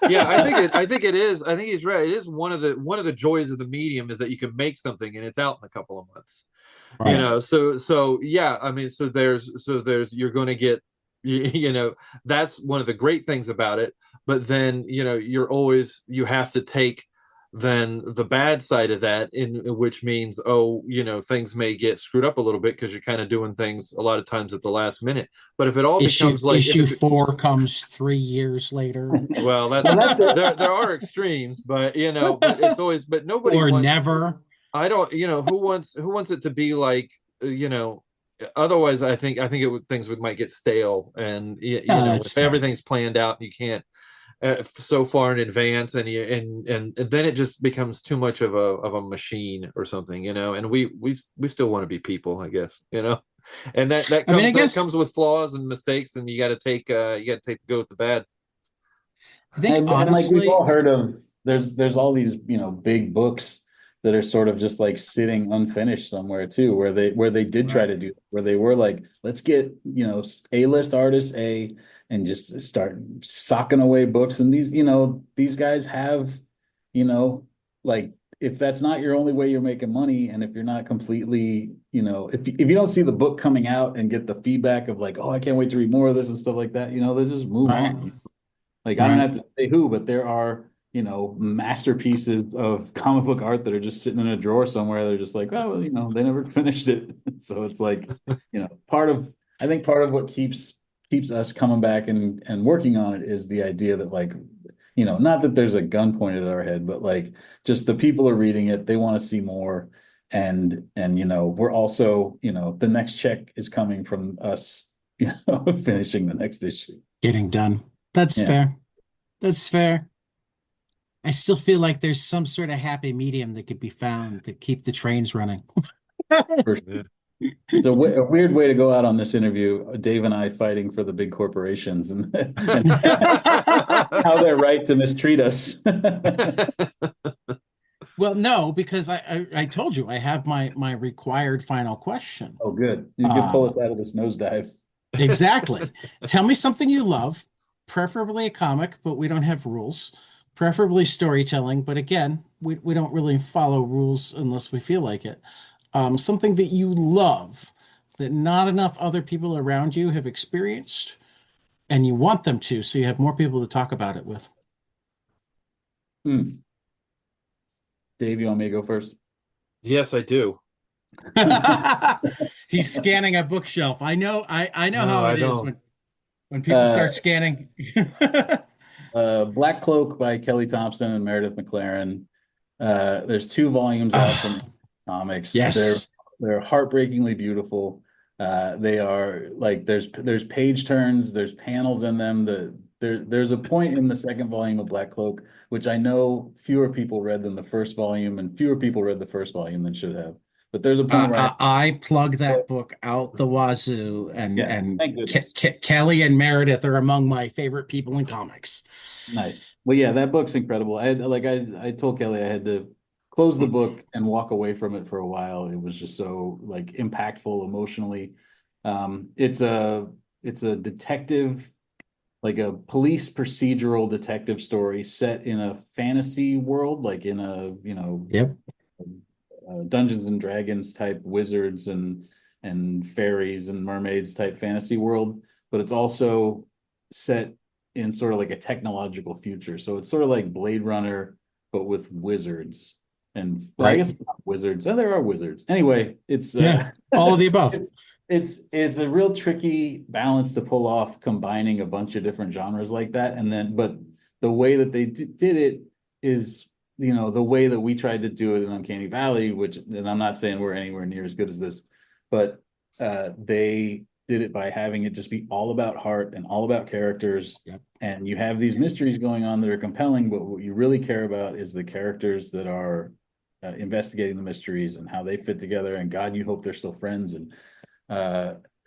Yeah, I think it is. I think he's right. It is one of the joys of the medium is that you can make something and it's out in a couple of months. You Right. know, so yeah, I mean, so there's you're going to get you know, that's one of the great things about it. But then, you know, you have to take then the bad side of that, in which means, oh, you know, things may get screwed up a little bit because you're kind of doing things a lot of times at the last minute. But if it all becomes like, if Issue it, 4 comes 3 years later. well, Well, that's that's it. there are extremes, but you know, but it's always, but nobody Or wants, never. I don't, you know, who wants it to be like, you know, otherwise I think things might get stale. And you No, know, that's if fair. everything's planned out and you can't, so far in advance, and then it just becomes too much of a machine or something, you know. And we still want to be people, I guess, you know. And I mean, I that guess comes with flaws and mistakes, and you got to take the good with the bad. I think And like we've honestly, all heard of, there's all these, you know, big books that are sort of just like sitting unfinished somewhere too, where they did try right. to do, where they were like, let's get, you know, A-list artists and just start socking away books. And these, you know, these guys have, you know, like, if that's not your only way you're making money, and if you're not completely, you know, if you don't see the book coming out and get the feedback of like, oh, I can't wait to read more of this and stuff like that, you know, they just move Right. on. Like, I don't Right. have to say who, but there are, you know, masterpieces of comic book art that are just sitting in a drawer somewhere. They're just like, oh, well, you know, they never finished it. So it's like, you know, I think part of what keeps us coming back and working on it is the idea that, like, you know, not that there's a gun pointed at our head, but like, just the people are reading it, they want to see more. And you know, we're also, you know, the next check is coming from us, you know, finishing the next issue. Getting done. That's Yeah. fair. That's fair. I still feel like there's some sort of happy medium that could be found to keep the trains running. For sure. Yeah. It's a weird way to go out on this interview, Dave and I fighting for the big corporations and how they're right to mistreat us. Well, no, because I told you I have my required final question. Oh, good. You could pull Uh, us out of this nosedive. exactly. Tell me something you love, preferably a comic, but we don't have rules. Preferably storytelling, but again, we don't really follow rules unless we feel like it. Something that you love that not enough other people around you have experienced, and you want them to, so you have more people to talk about it with. Hmm. Dave, you want me to go first? Yes, I do. He's scanning a bookshelf. I know No, how I it is don't. when people Uh, start scanning. Black Cloak by Kelly Thompson and Meredith McLaren. There's 2 volumes out from Ah, comics. yes. They're heartbreakingly beautiful. They are like, there's page turns, there's panels in them. There's a point in the second volume of Black Cloak, which I know fewer people read than the first volume, and fewer people read the first volume than should have. But there's a point where I plug that book out the wazoo, yeah, and thank goodness. Kelly and Meredith are among my favorite people in comics. Nice. Well, yeah, that book's incredible. I told Kelly I had to close the book and walk away from it for a while. It was just so like impactful emotionally. It's a detective, like a police procedural detective story set in a fantasy world, like in a, you know, Yep. Dungeons and Dragons type wizards and fairies and mermaids type fantasy world, but it's also set in sort of like a technological future. So it's sort of like Blade Runner, but with wizards. And well, I Right. guess it's not wizards. Oh, there are wizards. Anyway, it's Yeah. All of the above. it's a real tricky balance to pull off, combining a bunch of different genres like that. And then, but the way that they did it is, you know, the way that we tried to do it in Uncanny Valley, which, and I'm not saying we're anywhere near as good as this, but they did it by having it just be all about heart and all about characters. Yep. And you have these mysteries going on that are compelling, but what you really care about is the characters that are investigating the mysteries and how they fit together. And God, you hope they're still friends. And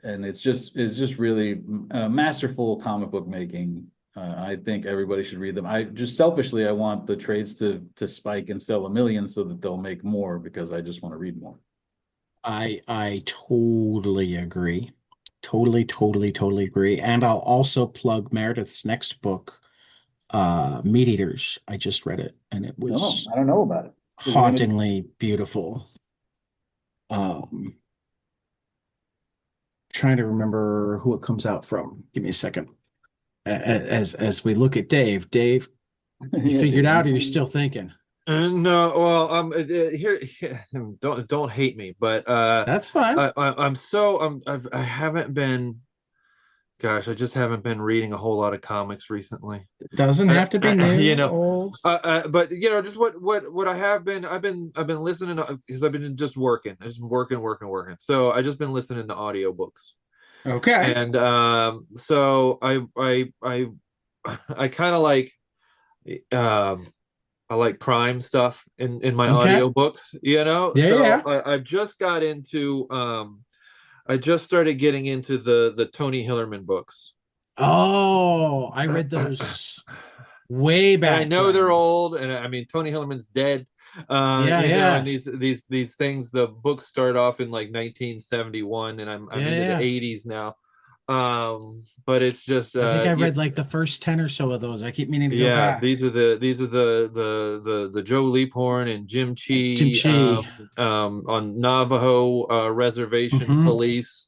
it's just really masterful comic book making. I think everybody should read them. I just selfishly, I want the trades to spike and sell 1 million so that they'll make more, because I just want to read more. I totally agree. Totally agree. And I'll also plug Meredith's next book, Meat Eaters. I just read it and it No, was I don't know about it. Is it gonna be? hauntingly beautiful. Um, Trying to remember who it comes out from. Give me a second. As we look at Dave, you Yeah, figured Dave. out, or you're still thinking? No, well, here, don't hate me, but That's fine. I haven't been, gosh, I just haven't been reading a whole lot of comics recently. Doesn't have to be You new, know, old. but just what I have been, I've been listening to, because I've been just working, I've just been working. So I just been listening to audiobooks, Okay. and so I kind of like um I like crime stuff in my Okay. audiobooks, you know. Yeah, So yeah. I've just got into I just started getting into the Tony Hillerman books. Oh, I read those way And I back know they're when. old, and I mean Tony Hillerman's dead. Yeah, And yeah. these things, the books start off in like 1971, and I'm Yeah, into the yeah. 80s now. But it's just I think I read like the first 10 or so of those. I keep meaning to go yeah, back. these are the Joe Leaphorn and Jim Chi, Kimchi. on Navajo reservation Hmm. police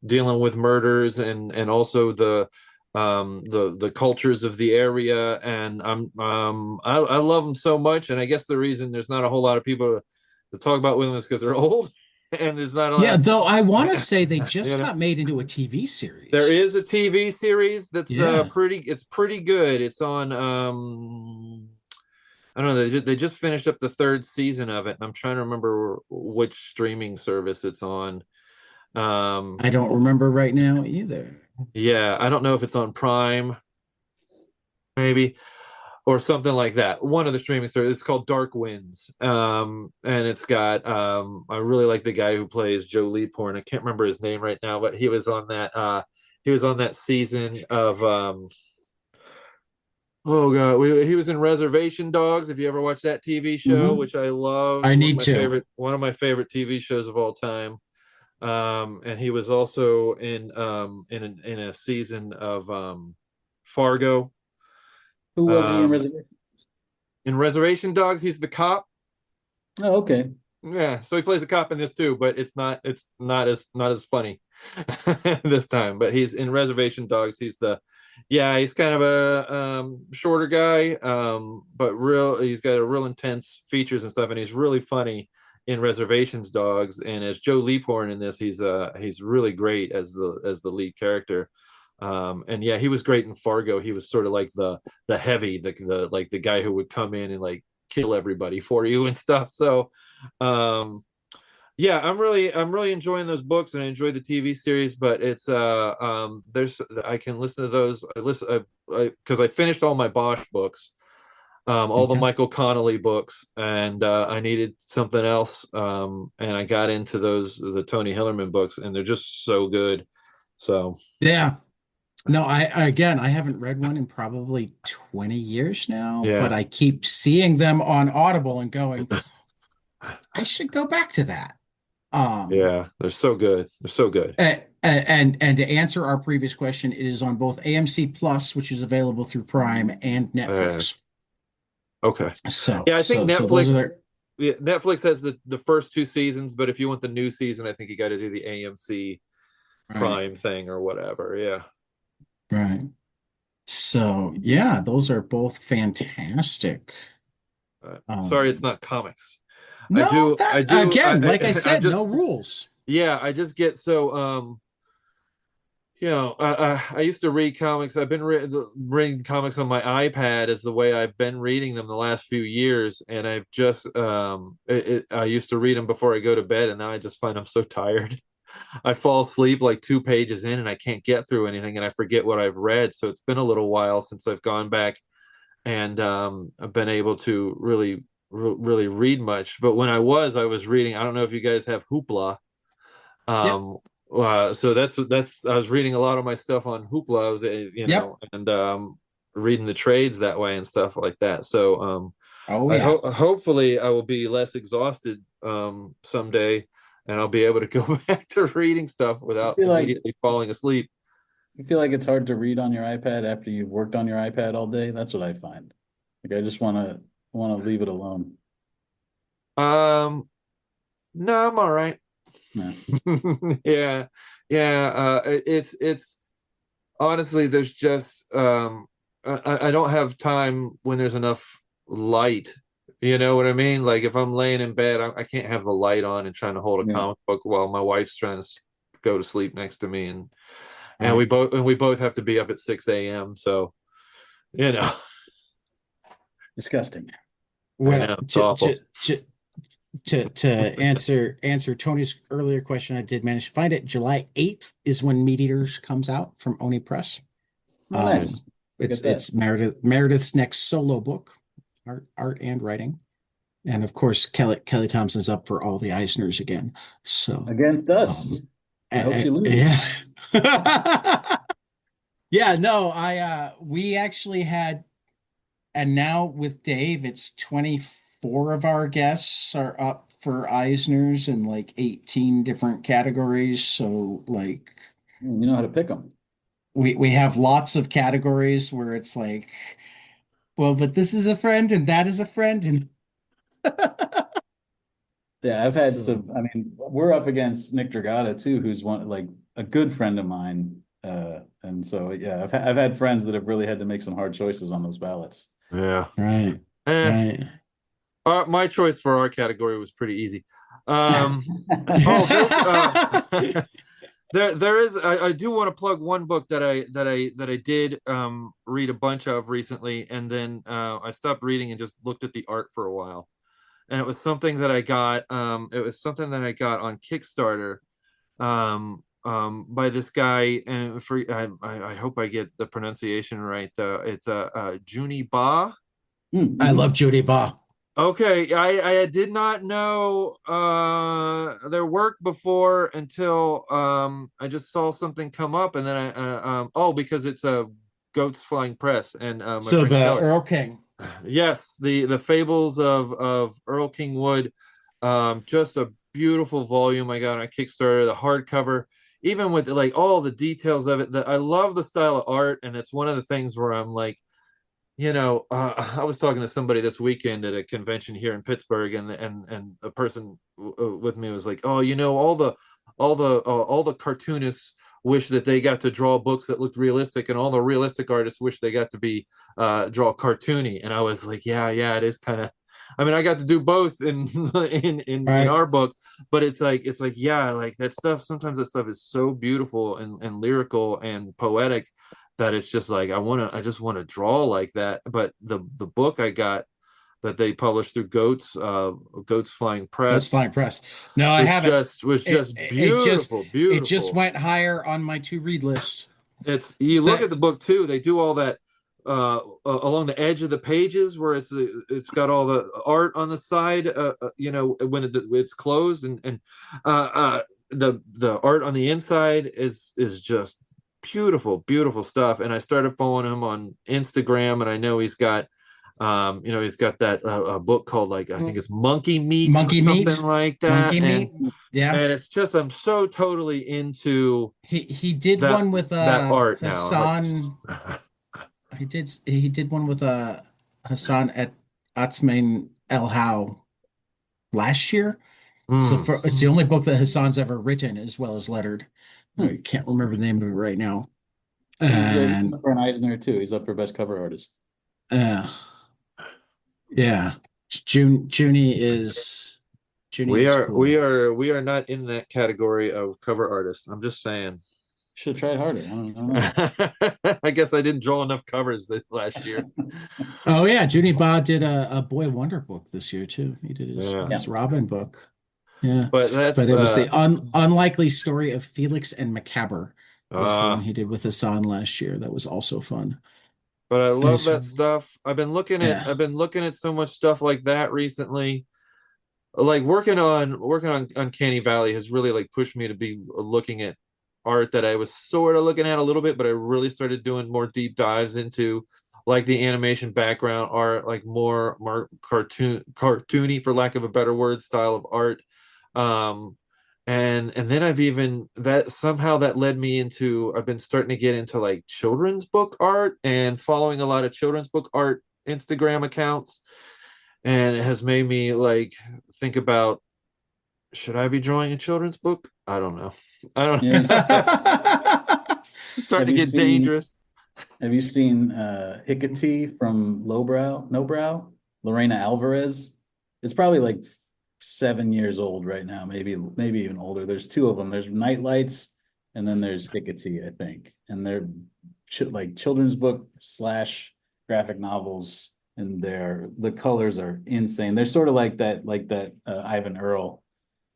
dealing with murders, and also the cultures of the area. And I love them so much, and I guess the reason there's not a whole lot of people to talk about with them is because they're old, and there's not a Yeah, lot. though I want to say they You just know, got made into a TV there series. is a TV series that's Yeah. pretty good. It's on I don't know, they just finished up the third season of it. I'm trying to remember which streaming service it's on. Um I don't remember right now either. yeah, I don't know if it's on Prime maybe, or something like that. One of the streaming services. It's called Dark Winds. And it's got I really like the guy who plays Joe Leaphorn. I can't remember his name right now, but he was on that season of oh god, he was in Reservation Dogs. If you ever watched that TV show, Hmm. which I love, I need to. one of my favorite TV shows of all time. And he was also in a season of Fargo. Who was he in Um, Reservation? in Reservation Dogs, he's the cop. Oh, okay. Yeah, so he plays a cop in this too, but it's not as funny this time. But he's in Reservation Dogs. He's kind of a shorter guy, but he's got a real intense features and stuff, and he's really funny in Reservations Dogs. And as Joe Leaphorn in this, he's really great as the lead character. And yeah, he was great in Fargo. He was sort of like the heavy, the like the guy who would come in and like kill everybody for you and stuff. So um yeah, I'm really enjoying those books, and I enjoy the TV series. But it's there's I can listen to those. I listen because I finished all my Bosch books, all the Okay. Michael Connolly books, and I needed something else. And I got into the Tony Hillerman books, and they're just so good. So Yeah. No, I haven't read one in probably 20 years now, but yeah, I keep seeing them on Audible and going, I should go back to that. Um, yeah, they're so good. They're so good. and to answer our previous question, it is on both AMC Plus, which is available through Prime, and Uh, Netflix. okay. So Yeah, I think so those are Netflix. their Yeah, Netflix has the first two seasons, but if you want the new season, I think you got to do the AMC right, Prime thing or whatever. Yeah. right. So yeah, those are both fantastic. Sorry, it's Um, not comics. no, I that do. again, like I I said, no just, rules. yeah, I just get so, I used to read comics. I've been reading comics on my iPad as the way I've been reading them the last few years. And I've just, I used to read them before I go to bed, and now I just find I'm so tired. I fall asleep like two pages in, and I can't get through anything, and I forget what I've read. So it's been a little while since I've gone back and I've been able to really read much. But when I was reading. I don't know if you guys have Hoopla. Yep, Um, so that's I was reading a lot of my stuff on Hoopla. I was, yep. and reading the trades that way and stuff like that. So Oh yeah. hopefully I will be less exhausted someday and I'll be able to go back to reading stuff without feel like immediately falling asleep. you feel like it's hard to read on your iPad after you've worked on your iPad all day? That's what I find. Like I just want to leave it alone. Um, no, I'm all right. Yeah. Yeah, yeah. It's honestly, there's just I don't have time when there's enough light. You know what I mean? Like if I'm laying in bed, I can't have the light on and trying to hold a Yeah. comic book while my wife's trying to go to sleep next to me, and Right. we both have to be up at 6 a.m. So you know, Disgusting. I Well, know it's awful. to answer Tony's earlier question, I did manage to find it. July 8th is when Meat Eaters comes out from Oni Press. Oh, nice. It's Meredith's next solo book, art and writing, and of course Kelly Thompson's up for all the Eisners again. So Against us. I hope she loses. yeah. Yeah, no, we actually had, and now with Dave, it's 24 of our guests are up for Eisners in like 18 different categories. So like You know how to pick them. we have lots of categories where it's like, well, but this is a friend and that is a friend and Yeah, I've had so some. I mean, we're up against Nick Dragata too, who's one like a good friend of mine. And so yeah, I've had friends that have really had to make some hard choices on those ballots. Yeah. right, Eh, right. my choice for our category was pretty easy. Oh, there is. I do want to plug one book that I did read a bunch of recently, and then I stopped reading and just looked at the art for a while. And it was something that I got. It was something that I got on Kickstarter by this guy, and I hope I get the pronunciation right. It's Juni Ba. I Mm-hmm. love Judy Baugh. Okay, I did not know their work before until I just saw something come up, and then because it's a Goats Flying Press, and my So friend the Kelly. Earl King. Yes, the Fables of Earl King Wood, just a beautiful volume I got on Kickstarter. The hardcover, even with like all the details of it, I love the style of art, and it's one of the things where I'm like, I was talking to somebody this weekend at a convention here in Pittsburgh, and a person with me was like, "Oh, all the cartoonists wish that they got to draw books that looked realistic, and all the realistic artists wish they got to be draw cartoony." And I was like, "Yeah, yeah, it is kind of." I mean, I got to do both in in Right. our book, but it's like yeah, like that stuff. Sometimes that stuff is so beautiful and lyrical and poetic that it's just like I just want to draw like that. But the book I got that they published through Goats Flying Goats Press Flying Press. No, I haven't. was just beautiful, It just beautiful. went higher on my to read list. It's you look That at the book too, they do all that along the edge of the pages where it's got all the art on the side when it's closed, and the art on the inside is just beautiful, beautiful stuff. And I started following him on Instagram, and I know he's got that a book called, like, I think it's Monkey Meat or Monkey something Meat. like that. Monkey And Meat. Yeah. it's just I'm so totally into He did that one with that art now. Like, Hassan. He did one with Hassan at Atzmain El How last year. It's the only book that Hassan's ever written as well as lettered. I can't remember the name of it right now. He's And up for an Eisner too. He's up for best cover artist. yeah, Junie is cool. We are not in that category of cover artists. I'm just saying. Should have tried harder. I don't know. I guess I didn't draw enough covers this last year. Oh yeah, Junie Ba did a Boy Wonder book this year too. He did his Robin book. Yeah, but it was the unlikely story of Felix and Macabre was the one he did with Hassan last year. That was also fun. But I love that stuff. I've been looking at so much stuff like that recently. Like working on Uncanny Valley has really like pushed me to be looking at art that I was sort of looking at a little bit, but I really started doing more deep dives into like the animation background art, like more cartoony, for lack of a better word, style of art. and then that led me into, I've been starting to get into like children's book art and following a lot of children's book art Instagram accounts, and it has made me like think about, should I be drawing a children's book? I don't know. I don't Yeah. starting to get dangerous. Have you seen Hickory from Nobrow? Lorena Alvarez? It's probably like 7 years old right now, maybe even older. There's two of them. There's Nightlights, and then there's Hickory, I think. And they're like children's book / graphic novels, and the colors are insane. They're sort of like that Ivan Earl,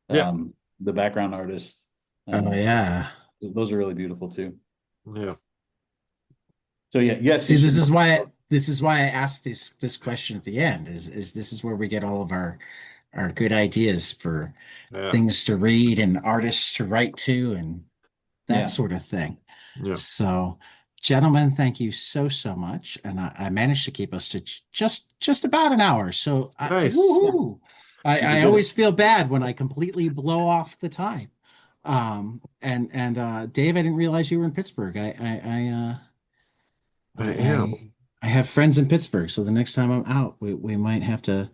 Yeah. the background artist. Oh yeah. Those are really beautiful too. Yeah. So yeah, yes. See, this is why I asked this question at the end. Is this is where we get all of our good ideas for things to read and artists to write to and that sort of thing. Yeah. So, gentlemen, thank you so much, and I managed to keep us to just about an hour. So, nice. Woohoo! I always feel bad when I completely blow off the time. And Dave, I didn't realize you were in Pittsburgh. I have friends in Pittsburgh, so the next time I'm out, we might have to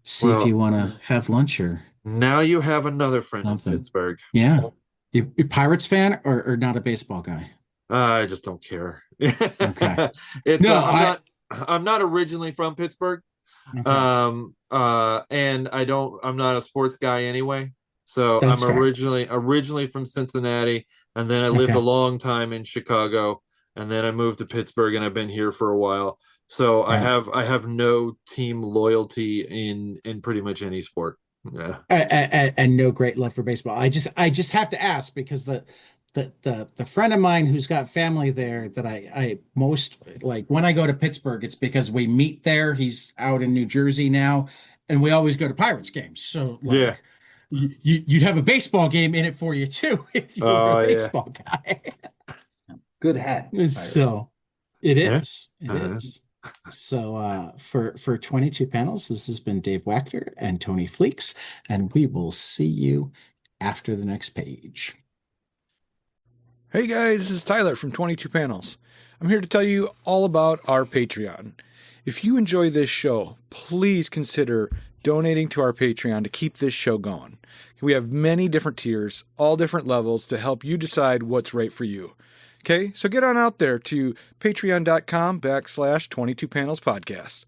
see if you want to have lunch or now you have another friend something. in Pittsburgh. Yeah. You Pirates fan or not a baseball guy? I just don't care. Okay. I'm not originally from Pittsburgh. Okay. And I'm not a sports guy anyway. So That's I'm fair. originally from Cincinnati, and then I lived a long time in Chicago, and then I moved to Pittsburgh, and I've been here for a while. So I have no team loyalty in pretty much any sport. Yeah. And no great love for baseball. I just have to ask because the friend of mine who's got family there that I most like when I go to Pittsburgh, it's because we meet there. He's out in New Jersey now, and we always go to Pirates games. So like, you'd have a baseball game in it for you too if you were a baseball guy. Good hat. So it is. It is. So for 22 panels, this has been Dave Wachter and Tony Fleecs, and we will see you after the next page. Hey guys, this is Tyler from 22 Panels. I'm here to tell you all about our Patreon. If you enjoy this show, please consider donating to our Patreon to keep this show going. We have many different tiers, all different levels to help you decide what's right for you. Okay, so get on out there to patreon.com/22panelspodcast.